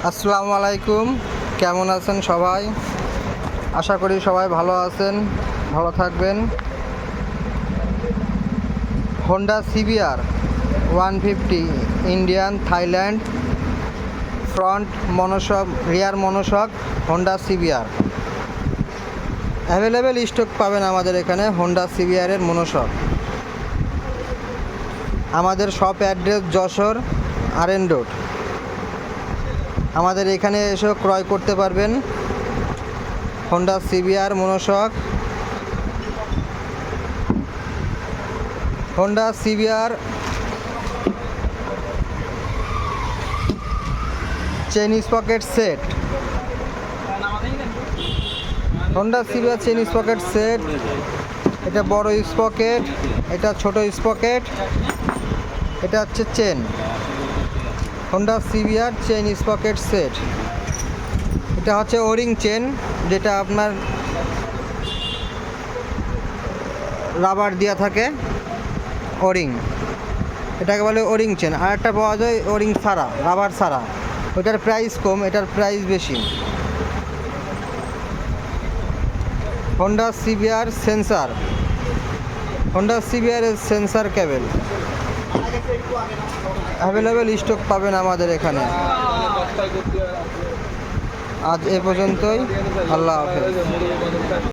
আসসালামু আলাইকুম, কেমন আছেন সবাই? আশা করি সবাই ভালো আছেন, ভালো থাকবেন। Honda CBR 150 Indian Thailand front monoshock rear monoshock Honda CBR available stock পাবেন আমাদের এখানে। হোন্ডা সিবিআরের মনোশক আমাদের shop address Jashore RN road. আমাদের এখানে এসে ক্রয় করতে পারবেন Honda CBR monoshock. Honda CBR chain sprocket set, Honda CBR chain sprocket set. এটা বড় স্পকেট, এটা ছোট স্পকেট, এটা হচ্ছে chain. Honda CBR chain sprocket set. এটা হচ্ছে ওরিং চেন, যেটা আপনার রাবার দেওয়া থাকে, ওরিং, এটাকে বলে ওরিং চেন। আর একটা পাওয়া যায় ওরিং ছাড়া, রাবার ছাড়া, ওইটার প্রাইস কম, এটার প্রাইস বেশি। Honda CBR sensor, Honda CBR sensor কেবল অ্যাভেলেবেল স্টক পাবেন আমাদের এখানে। আজ এ পর্যন্তই, আল্লাহ হাফেজ।